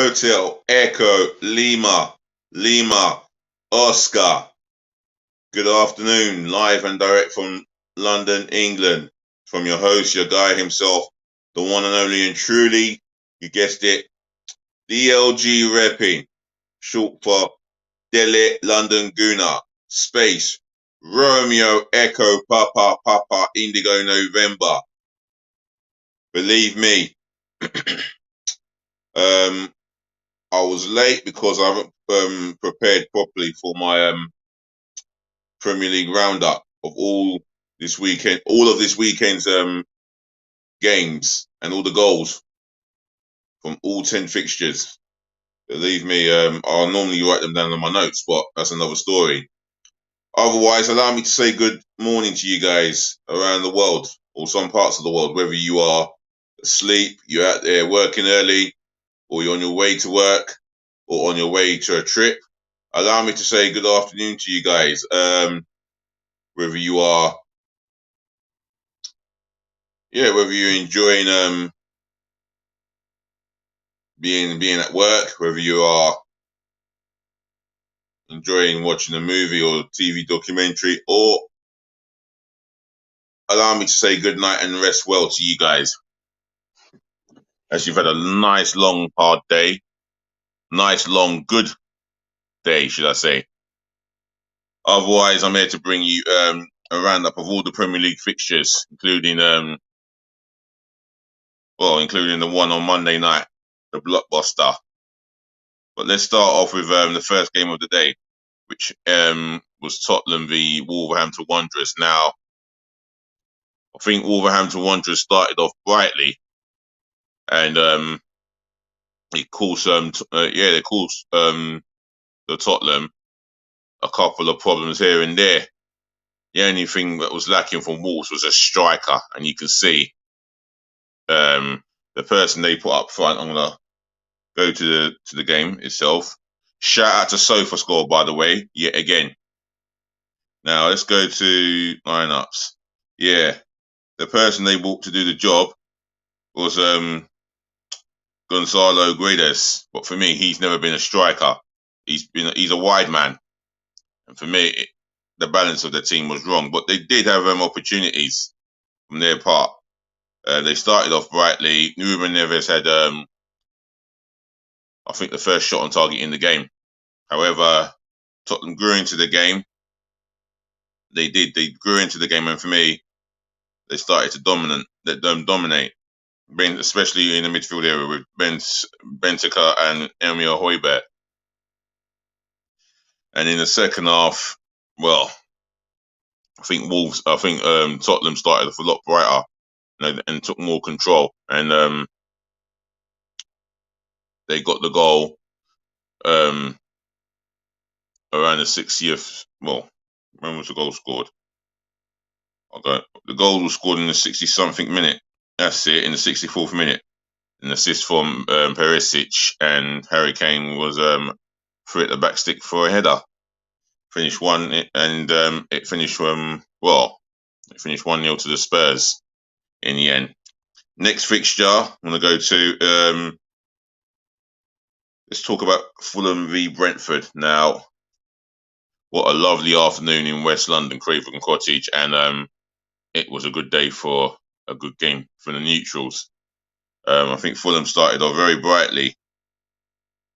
Hotel, Echo, Lima, Oscar. Good afternoon, live and direct from London, England. From your host, your guy himself, the one and only and truly, you guessed it, DLG repping, short for Delhi London Guna, space, Romeo Echo Papa Indigo November. Believe me, I was late because I haven't prepared properly for my Premier League roundup of all of this weekend's games and all the goals from all 10 fixtures. Believe me, I'll normally write them down on my notes, but that's another story. Otherwise, allow me to say good morning to you guys around the world, or some parts of the world, whether you are asleep, you're out there working early, or you're on your way to work, or on your way to a trip. Allow me to say good afternoon to you guys, whether you are, whether you're enjoying being at work, whether you are enjoying watching a movie or TV documentary, or allow me to say good night and rest well to you guys, as you've had a nice long hard day, nice long good day, should I say. Otherwise, I'm here to bring you a roundup of all the Premier League fixtures, including the one on Monday night, the blockbuster. But let's start off with the first game of the day, which was Tottenham v Wolverhampton Wanderers. Now, I think Wolverhampton Wanderers started off brightly, and it caused the Tottenham a couple of problems here and there. The only thing that was lacking from Wolves was a striker, and you can see the person they put up front. I'm gonna go to the game itself. Shout out to SofaScore, by the way, yet again. Now let's go to lineups. Yeah, the person they brought to do the job was Gonzalo Guedes, but for me, he's never been a striker. He's a wide man, and for me, the balance of the team was wrong. But they did have opportunities from their part. They started off brightly. Ruben Neves had, I think, the first shot on target in the game. However, Tottenham grew into the game. They grew into the game, and for me, they started to dominate, especially in the midfield area with Benteke and Emil Højbjerg. And in the second half, well, I think Tottenham started off a lot brighter, and took more control, and they got the goal around the 60th. Well, when was the goal scored? Okay, the goal was scored in the 60-something minute. That's it, in the 64th minute. An assist from Perisic, and Harry Kane was through at the back stick for a header. Finished 1, and it finished 1-0 to the Spurs in the end. Next fixture, I'm going to go to. Let's talk about Fulham v Brentford. Now, what a lovely afternoon in West London, Craven Cottage, and it was a good day for a good game for the neutrals. I think Fulham started off very brightly,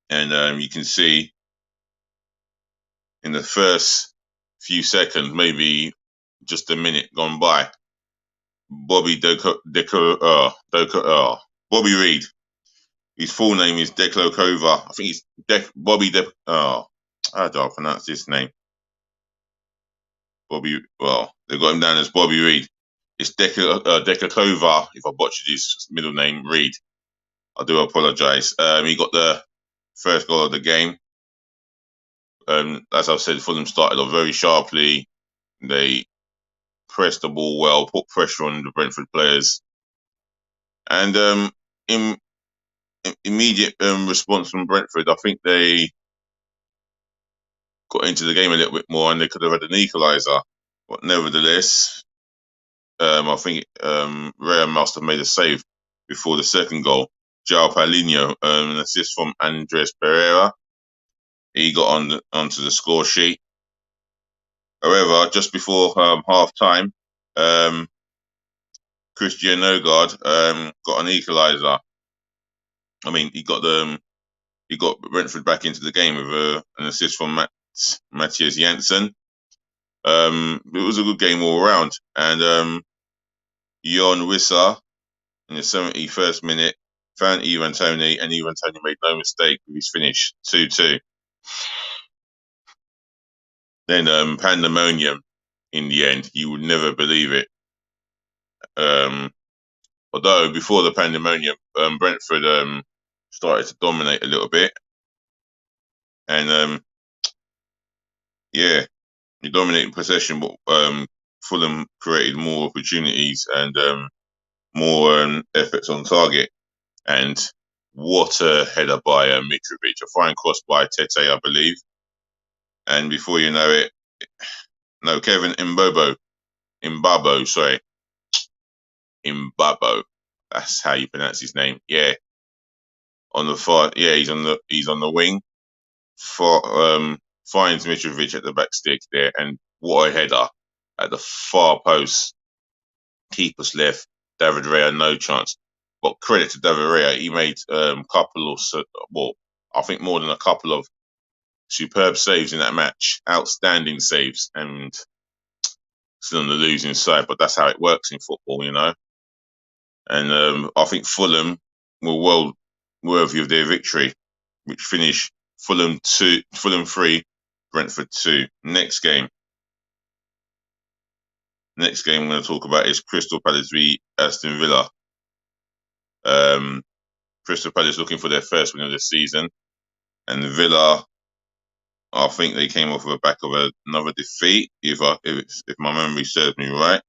and you can see in the first few seconds, maybe just a minute gone by, Bobby Reid. His full name is Deklokova. I think he's how do I pronounce this name? They got him down as Bobby Reid. It's Deklokova, if I butchered his middle name, Reid. I do apologise. He got the first goal of the game. As I've said, Fulham started off very sharply. They pressed the ball well, put pressure on the Brentford players. And in immediate response from Brentford, I think they got into the game a little bit more, and they could have had an equaliser. But nevertheless, I think Raya must have made a save before the second goal. João Paulinho, an assist from Andres Pereira. He got onto the score sheet. However, just before half time, Christian Nogard got an equaliser. I mean, he got Brentford back into the game with an assist from Matthias Janssen. It was a good game all around, and Jon Wissa in the 71st minute found Ivan Toney, and Ivan Toney made no mistake with his finish, 2-2. Then pandemonium in the end. You would never believe it. Although before the pandemonium, Brentford started to dominate a little bit, and yeah, they dominated possession, but Fulham created more opportunities and more efforts on target. And what a header by Mitrovic, a fine cross by Tete, I believe. And before you know it, no, Kevin Mbabo, Mbabo. That's how you pronounce his name. Yeah, on the far, yeah, he's on the wing. Finds Mitrovic at the back stick there, and what a header at the far post. Keeper's left. David Raya, no chance. But credit to David Raya, he made couple of, well, I think more than a couple of superb saves in that match. Outstanding saves, and still on the losing side. But that's how it works in football, you know. And I think Fulham were well worthy of their victory, which finished Fulham 3, Brentford 2. Next game I'm going to talk about is Crystal Palace v Aston Villa. Crystal Palace looking for their first win of the season, and Villa, I think they came off the back of another defeat, if my memory serves me right.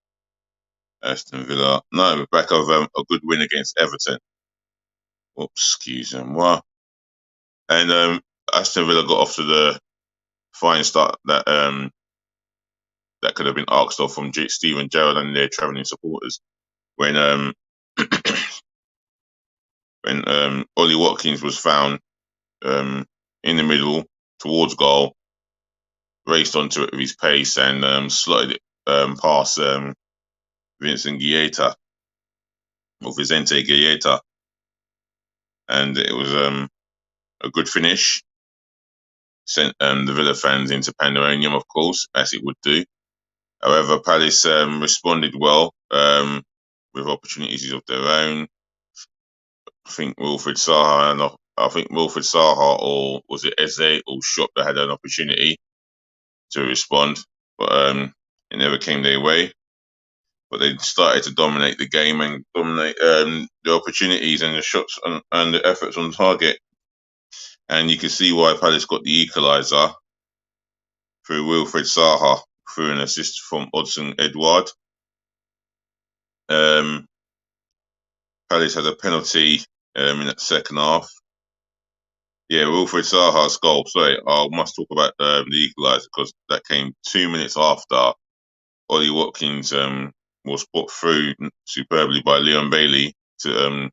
Aston Villa, no, back of a good win against Everton. Oops, excuse me. Wow. And Aston Villa got off to the fine start that could have been asked of from Steven Gerrard and their travelling supporters when Ollie Watkins was found in the middle towards goal, raced onto it with his pace and slotted it past Vicente Guaita, and it was a good finish. Sent the Villa fans into pandemonium, of course, as it would do. However, Palace responded well with opportunities of their own. I think Wilfred Zaha, or was it Eze or Shop that had an opportunity to respond, but it never came their way. But they started to dominate the game and dominate the opportunities and the shots and the efforts on target. And you can see why Palace got the equaliser through Wilfred Zaha, through an assist from Odsonne Edouard. Palace had a penalty in that second half. Yeah, Wilfred Zaha's goal. Sorry, I must talk about the equaliser because that came 2 minutes after Ollie Watkins was put through superbly by Leon Bailey to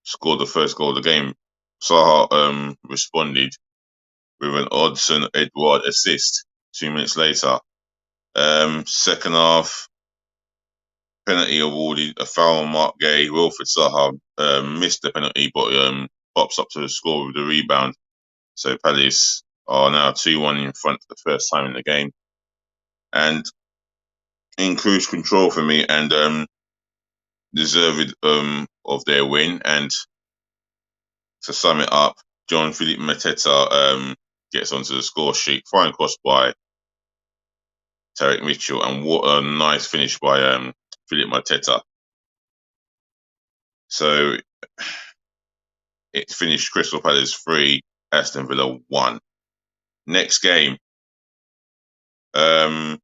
score the first goal of the game. Zaha responded with an Odsonne Edouard assist 2 minutes later. Second half, penalty awarded, a foul on Mark Gay. Wilfred Zaha missed the penalty, but pops up to the score with the rebound. So Palace are now 2-1 in front for the first time in the game, and in cruise control for me, and deserved of their win. And to sum it up, Jean-Philippe Mateta gets onto the score sheet. Fine cross by Tarek Mitchell, and what a nice finish by Philippe Mateta. So it finished Crystal Palace 3, Aston Villa 1. Next game. Do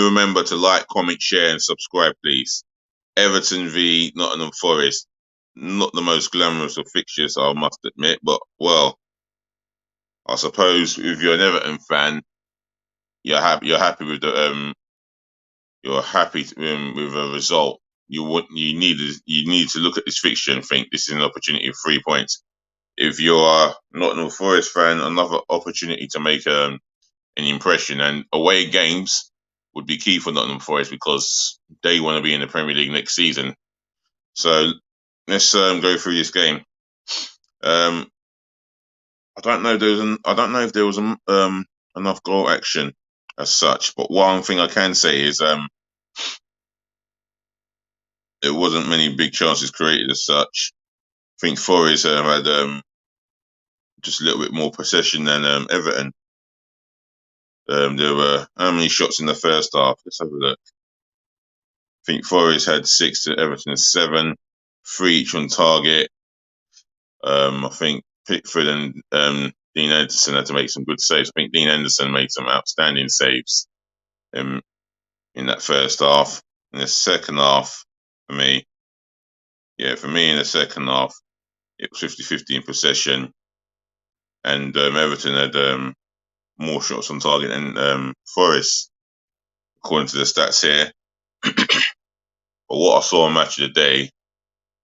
remember to like, comment, share, and subscribe, please. Everton v Nottingham Forest. Not the most glamorous of fixtures, I must admit, but well, I suppose if you're an Everton fan, you're happy with the with a result. you need to look at this fixture and think this is an opportunity of 3 points. If you're a Nottingham Forest fan, another opportunity to make an impression, and away games would be key for Nottingham Forest because they want to be in the Premier League next season. So let's go through this game. I don't know. I don't know if there was enough goal action as such, but one thing I can say is there wasn't many big chances created as such. I think Forest had just a little bit more possession than Everton. There were how many shots in the first half? Let's have a look. I think Forest had 6 to Everton 7, 3 each on target. I think Pickford and Dean Henderson had to make some good saves. I think Dean Henderson made some outstanding saves in that first half. In the second half, for me in the second half, it was 50-50 in possession, and Everton had more shots on target than Forest, according to the stats here. But what I saw on Match of the Day,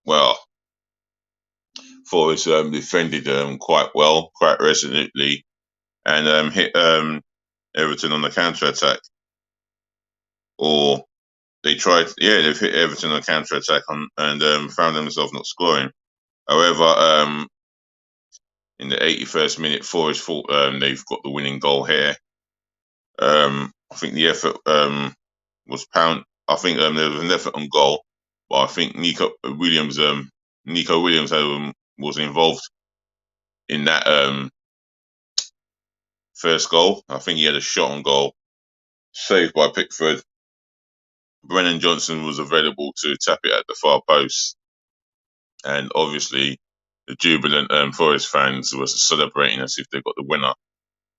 well, Forest defended quite well, quite resolutely, and hit Everton on the counter attack. Or they've hit Everton on the counter attack and found themselves not scoring. However, in the 81st minute, Forest thought they've got the winning goal here. I think the effort was pound. I think there was an effort on goal, but I think Nico Williams was involved in that first goal. I think he had a shot on goal, saved by Pickford. Brennan Johnson was available to tap it at the far post, and obviously the jubilant Forest fans were celebrating as if they got the winner.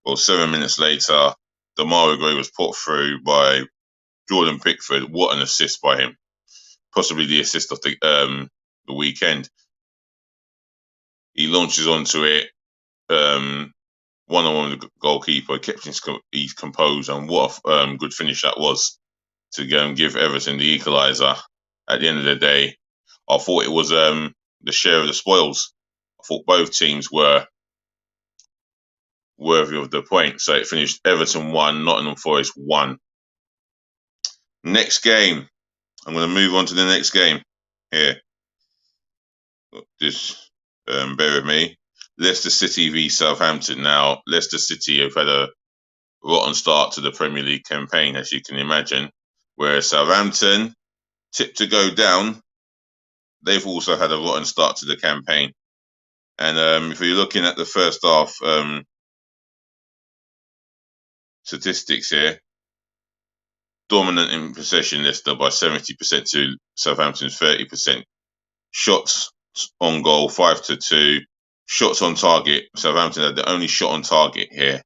Well, 7 minutes later, Demarai Gray was put through by Jordan Pickford. What an assist by him! Possibly the assist of the weekend. He launches onto it, one-on-one with the goalkeeper, kept his composure, and what a good finish that was to go and give Everton the equaliser. At the end of the day, I thought it was the share of the spoils. I thought both teams were worthy of the point. So it finished Everton 1, Nottingham Forest 1. Next game. I'm going to move on to the next game here. Just bear with me. Leicester City v Southampton. Now, Leicester City have had a rotten start to the Premier League campaign, as you can imagine, whereas Southampton, tipped to go down, they've also had a rotten start to the campaign. And if you're looking at the first half statistics here, dominant in possession, Leicester by 70% to Southampton's 30%. Shots on goal 5-2. Shots on target, Southampton had the only shot on target here.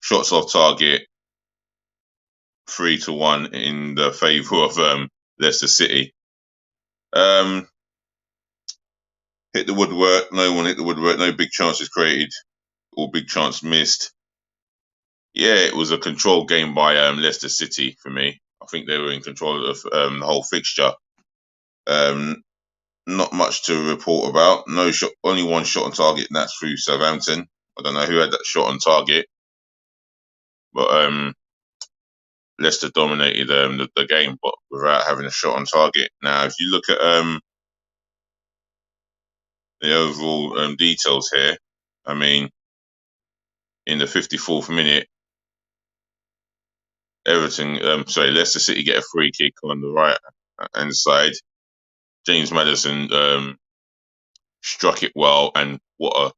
Shots off target 3-1 in the favour of Leicester City. Hit the woodwork. No one hit the woodwork. No big chances created or big chance missed. Yeah, it was a controlled game by Leicester City for me. I think they were in control of the whole fixture. Not much to report about. No shot, only one shot on target, and that's through Southampton. I don't know who had that shot on target, but Leicester dominated the game, but without having a shot on target. Now, if you look at the overall details here, I mean, in the 54th minute, Leicester City get a free kick on the right hand side. James Maddison struck it well, and what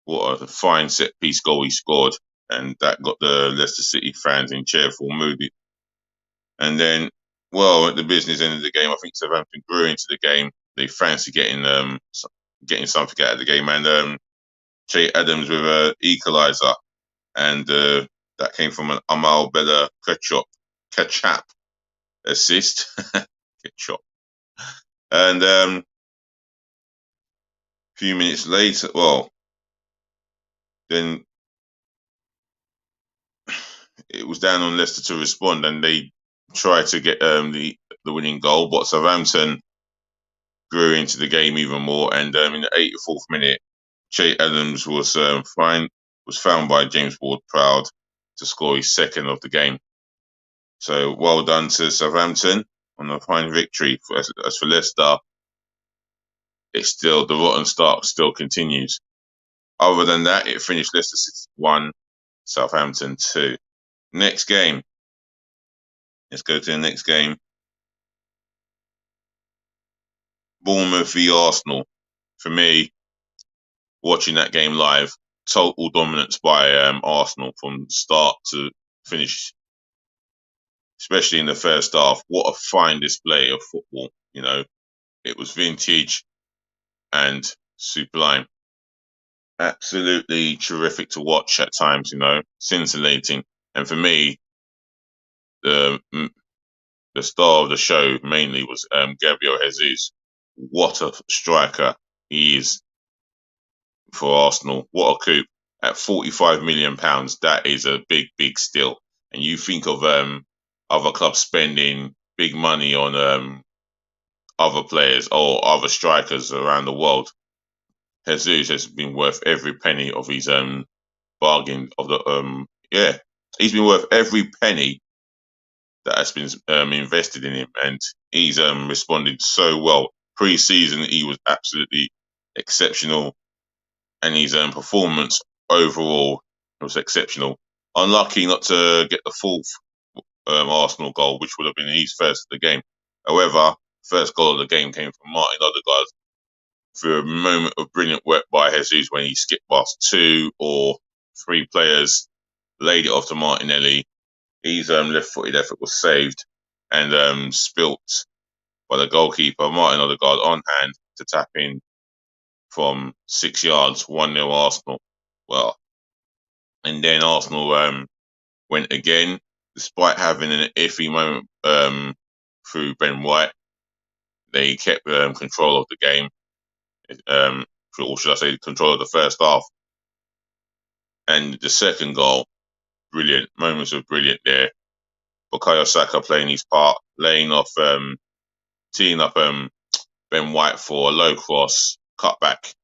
a fine set piece goal he scored, and that got the Leicester City fans in cheerful mood. And then, well, at the business end of the game, I think Southampton grew into the game. They fancy getting something out of the game, and Jay Adams with an equaliser, and that came from an Amal Bella Ketchup assist. Ketchup. And a few minutes later, well, then it was down on Leicester to respond, and they tried to get the the winning goal, but Southampton grew into the game even more. And in the 84th minute, Che Adams was found by James Ward-Prowse to score his second of the game. So well done to Southampton on a fine victory. As for Leicester, it's still the rotten start still continues. Other than that, it finished Leicester City 1, Southampton 2. Next game. Let's go to the next game. Bournemouth v Arsenal. For me, watching that game live, total dominance by Arsenal from start to finish, especially in the first half. What a fine display of football. You know, it was vintage and sublime. Absolutely terrific to watch at times, you know, scintillating. And for me, the star of the show mainly was Gabriel Jesus. What a striker he is for Arsenal. What a coup. At £45 million, that is a big, big steal. And you think of other clubs spending big money on other players or other strikers around the world. Jesus has been worth every penny of his bargain of the he's been worth every penny that has been invested in him, and he's responded so well. Pre-season, he was absolutely exceptional, and his performance overall was exceptional. Unlucky not to get the fourth Arsenal goal, which would have been his first of the game. However, first goal of the game came from Martin Odegaard through a moment of brilliant work by Jesus when he skipped past 2 or 3 players, laid it off to Martinelli. His left-footed effort was saved and spilt by the goalkeeper, Martin Odegaard, on hand to tap in from 6 yards, 1-0 Arsenal. Well, and then Arsenal went again, despite having an iffy moment through Ben White. They kept control of the game, or should I say control of the first half. And the second goal, brilliant. Moments of brilliant there. Bukayo Saka playing his part, teeing up Ben White for a low cross, cut back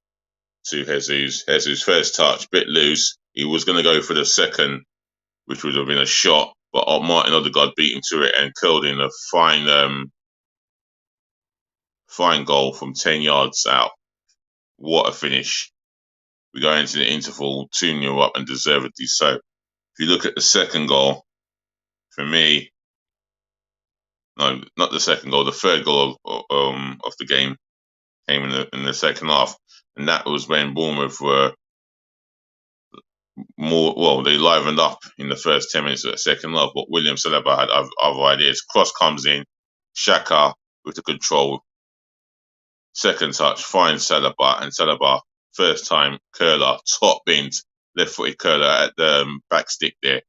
to Jesus. Jesus' first touch, bit loose. He was going to go for the second, which would have been a shot, but Martin Odegaard beat him to it and curled in a fine goal from 10 yards out. What a finish. We go into the interval 2-0 up and deservedly so. If you look at the second goal, for me, no, not the second goal, the third goal of the game came in the second half, and that was when Bournemouth were they livened up in the first 10 minutes of the second half, but William Saliba had other ideas. Cross comes in, Xhaka with the control, second touch, finds Saliba, and Saliba, first time curler, top bins, left-footed curler at the back stick there.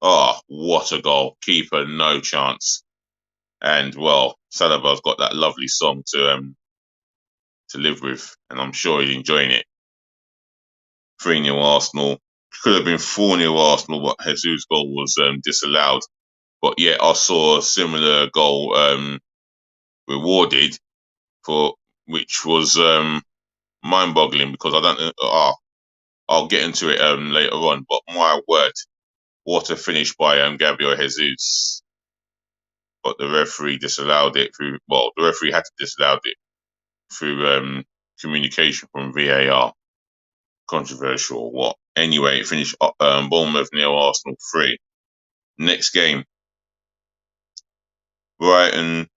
Oh, what a goal. Keeper, no chance. And, well, Saliba's got that lovely song to live with, and I'm sure he's enjoying it. 3-0 Arsenal. Could have been 4-0 Arsenal, but Jesus' goal was disallowed. But yet I saw a similar goal rewarded, which was mind-boggling, because I don't know. I'll get into it later on, but my word, what a finish by Gabriel Jesus. But the referee disallowed it the referee had to disallow it through communication from VAR. Controversial or what? Anyway, it finished Bournemouth 0, Arsenal 3. Next game, West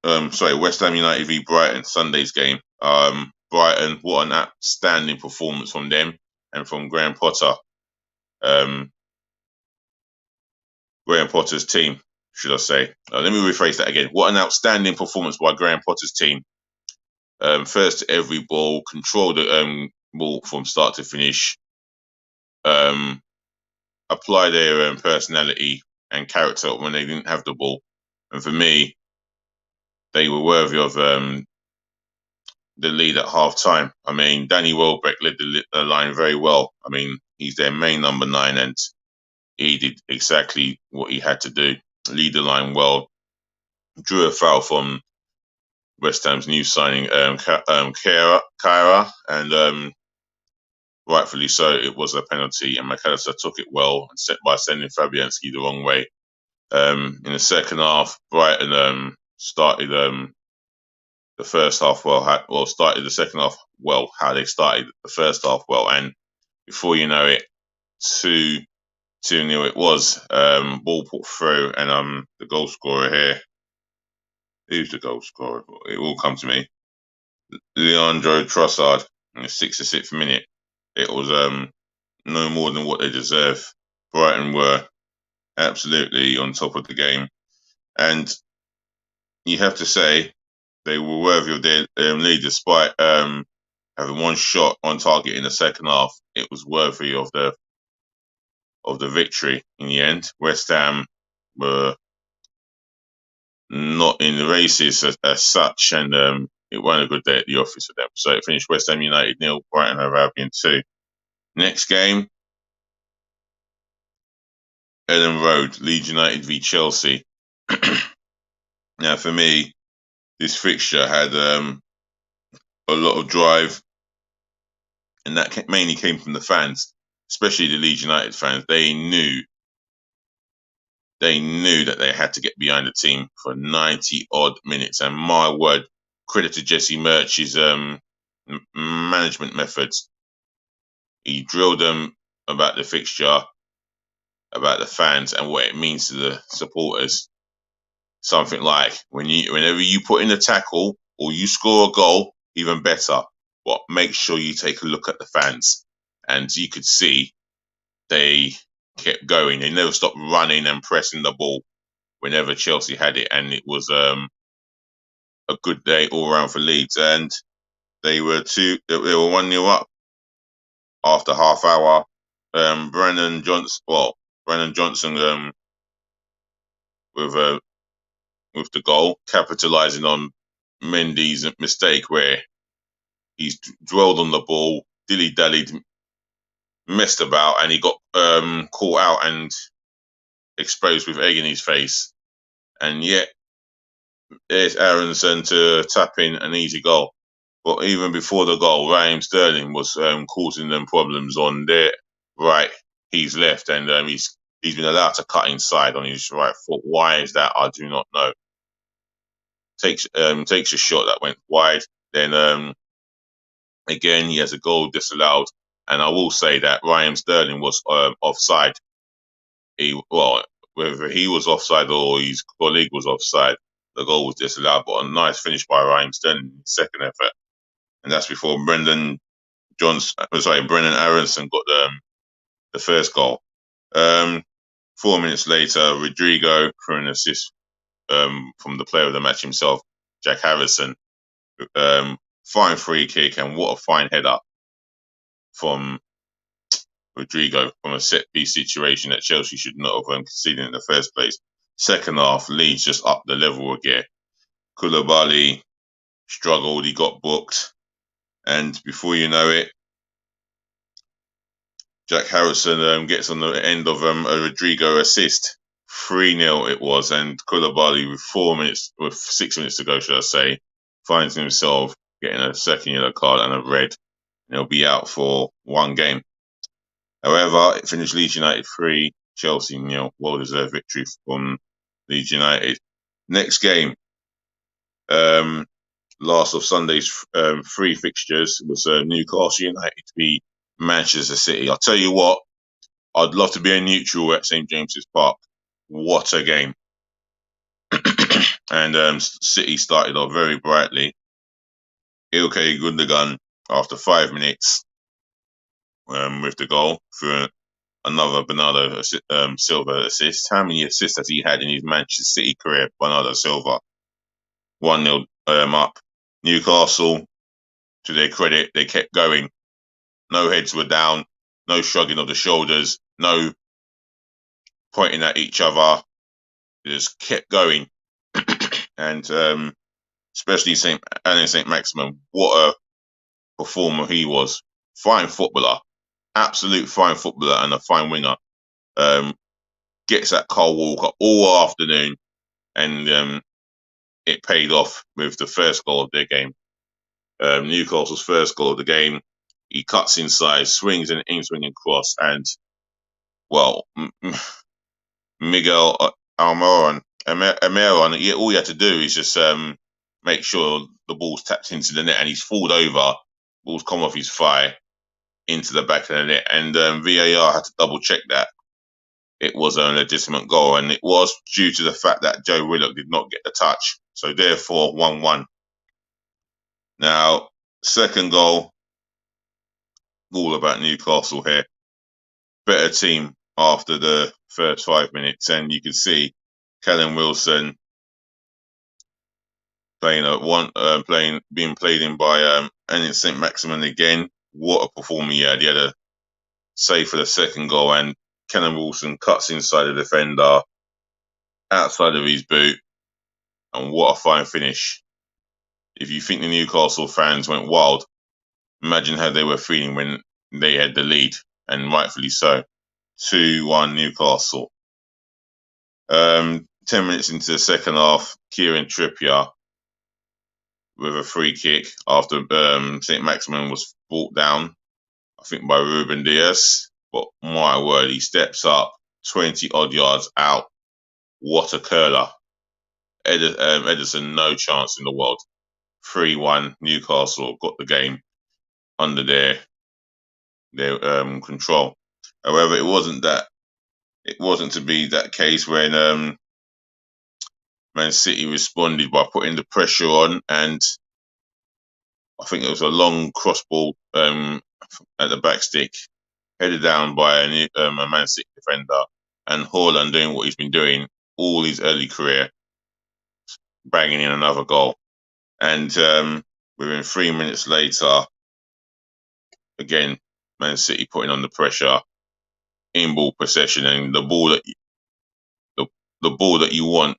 Ham United v Brighton, Sunday's game. Brighton, what an outstanding performance from them and from Graham Potter. Graham Potter's team, should I say. Let me rephrase that again. What an outstanding performance by Graham Potter's team. First to every ball, control the ball from start to finish, apply their personality and character when they didn't have the ball. And for me, they were worthy of the lead at half-time. I mean, Danny Welbeck led the line very well. I mean, he's their main number 9, and he did exactly what he had to do. lead the line well, drew a foul from West Ham's new signing, Kyra, and rightfully so, it was a penalty, and McAllister took it well by sending Fabianski the wrong way. In the second half, Brighton started the first half well, started the second half well, how they started the first half well, and before you know it, 2-0 it was. Ball put through, and the goal scorer here. Who's the goal scorer? It will come to me. Leandro Trossard in the 66th minute. It was no more than what they deserve. Brighton were absolutely on top of the game, and you have to say they were worthy of their lead, despite having one shot on target in the second half. It was worthy of the victory in the end. West Ham were not in the races as such, and it wasn't a good day at the office for them. So it finished West Ham United 0, Brighton Hove Albion 2. Next game, Ellen Road, Leeds United v Chelsea. Now, for me, this fixture had a lot of drive, and that mainly came from the fans, especially the Leeds United fans. They knew that they had to get behind the team for 90 odd minutes, and my word, credit to Jesse Murch's management methods. He drilled them about the fixture, about the fans, and what it means to the supporters. Something like whenever you put in a tackle or you score a goal, even better. But make sure you take a look at the fans, and you could see they kept going. They never stopped running and pressing the ball whenever Chelsea had it, and it was a good day all around for Leeds. And they were 1-0 up after half hour. Brennan Johnson with the goal, capitalising on Mendy's mistake where he's dwelled on the ball, dilly-dallied, messed about, and he got caught out and exposed with egg in his face. And yet, there's Aronson to tap in an easy goal. But even before the goal, Raheem Sterling was causing them problems on their right, his left, and he's been allowed to cut inside on his right foot. Why is that? I do not know. Takes a shot that went wide. Then again, he has a goal disallowed, and I will say that Raheem Sterling was offside. Whether he was offside or his colleague was offside, the goal was disallowed. But a nice finish by Raheem Sterling in his second effort, and that's before Brendan Aronson got the first goal. 4 minutes later, Rodrigo for an assist from the player of the match himself, Jack Harrison. Fine free kick, and what a fine header from Rodrigo from a set piece situation that Chelsea should not have conceded in the first place. Second half, Leeds just upped the level again. Koulibaly struggled, he got booked, and before you know it, Jack Harrison gets on the end of a Rodrigo assist. 3-0 it was, and Koulibaly with 6 minutes to go, should I say, finds himself getting a second yellow card and a red, and he'll be out for one game. However, it finished Leeds United 3, Chelsea 0. Well-deserved victory from Leeds United. Next game, last of Sunday's 3 fixtures, was Newcastle United v Manchester City. I'll tell you what, I'd love to be a neutral at St James's Park. What a game. And City started off very brightly. Ilkay Gundogan, after 5 minutes, with the goal for another Bernardo Silva assist. How many assists has he had in his Manchester City career, Bernardo Silva? 1-0 up. Newcastle, to their credit, they kept going. No heads were down, no shrugging of the shoulders, no pointing at each other. They just kept going. And especially St Maximin, what a performer he was. Fine footballer, absolute fine footballer and a fine winger. gets that Carl Walker all afternoon, and it paid off with the first goal of their game. Newcastle's first goal of the game. He cuts inside, swings an in-swinging cross, and well, Miguel Almiron, all he had to do is just make sure the ball's tapped into the net, and he's fallen over. Ball's come off his thigh into the back of the net, and VAR had to double check that it was a legitimate goal, and it was due to the fact that Joe Willock did not get the touch. So therefore, 1-1. Now, second goal, all about Newcastle here. Better team after the first 5 minutes, and you can see Callum Wilson being played in by Anion St. Maximin again. What a performer he had. He had a save for the second goal, and Callum Wilson cuts inside the defender, outside of his boot, and what a fine finish. If you think the Newcastle fans went wild, imagine how they were feeling when they had the lead, and rightfully so. 2-1 Newcastle. 10 minutes into the second half, Kieran Trippier with a free kick after St. Maximin was brought down, I think by Ruben Dias. But my word, he steps up 20 odd yards out. What a curler. Ederson, no chance in the world. 3-1 Newcastle got the game under their control. However, it wasn't to be that case when Man City responded by putting the pressure on, and I think it was a long cross ball at the back stick, headed down by a Man City defender, and Haaland doing what he's been doing all his early career, banging in another goal. And within 3 minutes later, again, Man City putting on the pressure, in ball possession, and the ball that you want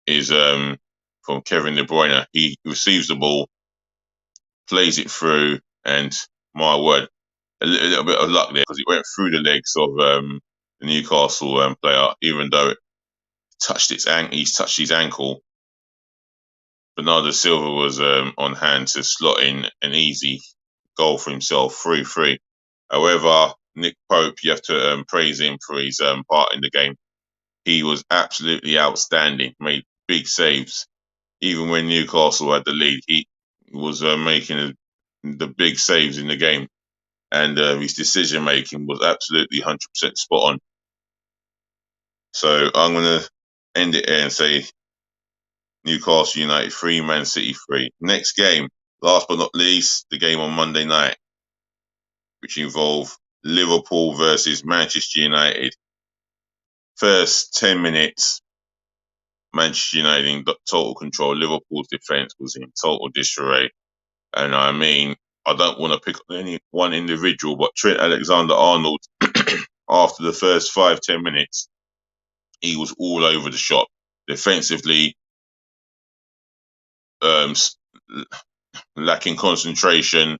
is from Kevin De Bruyne. He receives the ball, plays it through, and my word, a little bit of luck there because it went through the legs of the Newcastle player, even though it he's touched his ankle. Bernardo Silva was on hand to slot in an easy goal for himself, 3-3. However, Nick Pope, you have to praise him for his part in the game. He was absolutely outstanding, made big saves. Even when Newcastle had the lead, he was making the big saves in the game. And his decision-making was absolutely 100% spot on. So I'm going to end it here and say Newcastle United 3, Man City 3. Next game, last but not least, the game on Monday night, which involved Liverpool versus Manchester United. First 10 minutes, Manchester United in total control. Liverpool's defence was in total disarray. And I mean, I don't want to pick up any one individual, but Trent Alexander-Arnold, after the first 5-10 minutes, he was all over the shop. Defensively, lacking concentration,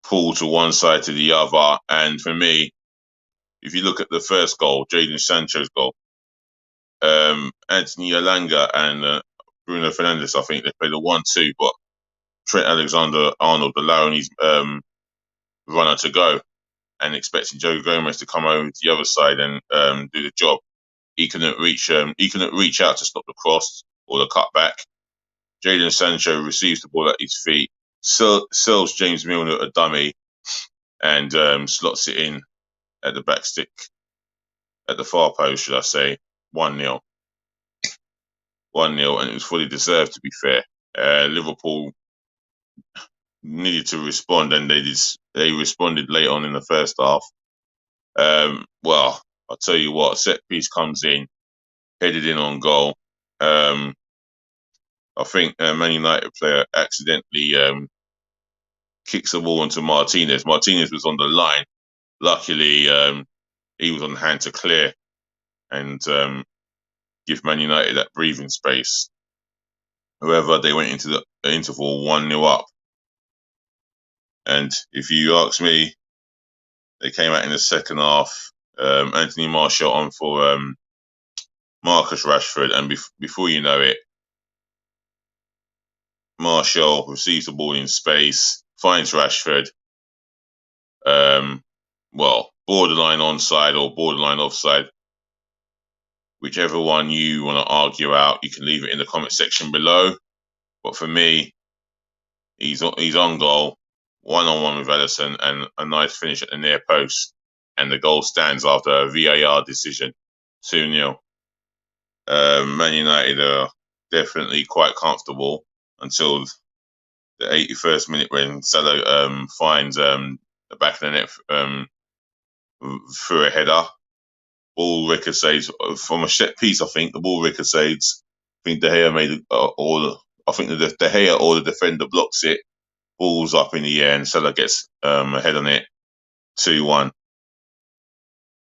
pulled to one side to the other. And for me, if you look at the first goal, Jadon Sancho's goal, Anthony Elanga and Bruno Fernandes, I think they played a 1-2, but Trent Alexander-Arnold allowing his runner to go and expecting Joe Gomez to come over to the other side and do the job. He couldn't reach out to stop the cross or the cutback. Jadon Sancho receives the ball at his feet, sells James Milner a dummy, and slots it in at the back stick, at the far post, should I say, 1-0. 1-0, and it was fully deserved, to be fair. Liverpool needed to respond, and they responded late on in the first half. Well, I'll tell you what, set piece comes in, headed in on goal. I think a Man United player accidentally kicks the ball onto Martinez. Martinez was on the line. Luckily, he was on hand to clear and give Man United that breathing space. However, they went into the interval 1-0 up. And if you ask me, they came out in the second half Anthony Martial on for Marcus Rashford, and before you know it, Martial receives the ball in space, finds Rashford, borderline onside or borderline offside, whichever one you want to argue out. You can leave it in the comment section below. But for me, he's on goal, 1-on-1 with Alisson, and a nice finish at the near post. And the goal stands after a VAR decision, 2-0. Man United are definitely quite comfortable until the 81st minute when Salah finds the back of the net through a header. Ball ricochets from a set piece. I think the ball ricochets. I think De Gea made I think the De Gea or the defender blocks it. Ball's up in the air and Salah gets a head on it. 2-1.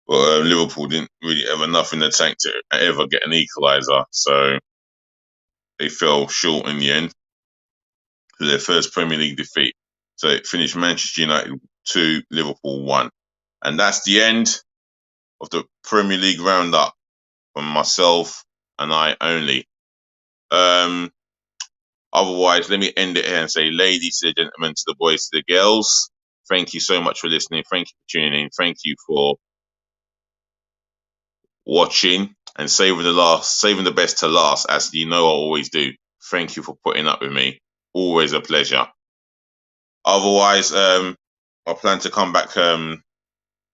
But Liverpool didn't really have enough in the tank to ever get an equaliser, so they fell short in the end to their first Premier League defeat. So it finished Manchester United 2, Liverpool 1. And that's the end of the Premier League roundup from myself and I only. Otherwise, let me end it here and say, ladies to the gentlemen, to the boys, to the girls, thank you so much for listening. Thank you for tuning in. Thank you for watching and saving the best to last, as you know I always do. Thank you for putting up with me. Always a pleasure. Otherwise, I plan to come back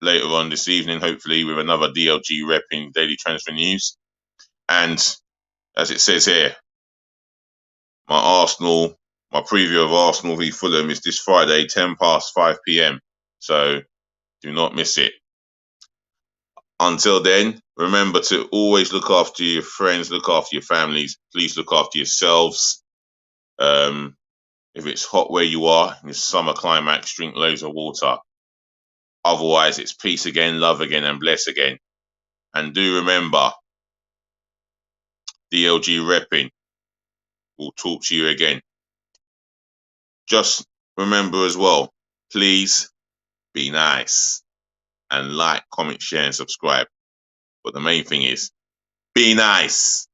later on this evening, hopefully, with another DLG repping daily transfer news. And as it says here, my preview of Arsenal v Fulham is this Friday, 5 p.m. So do not miss it. Until then, remember to always look after your friends, look after your families. Please look after yourselves. If it's hot where you are in this summer climax, drink loads of water. Otherwise, it's peace again, love again, and bless again. And do remember, DLG repping. We'll talk to you again. Just remember as well, please be nice and like, comment, share, and subscribe. But the main thing is, be nice.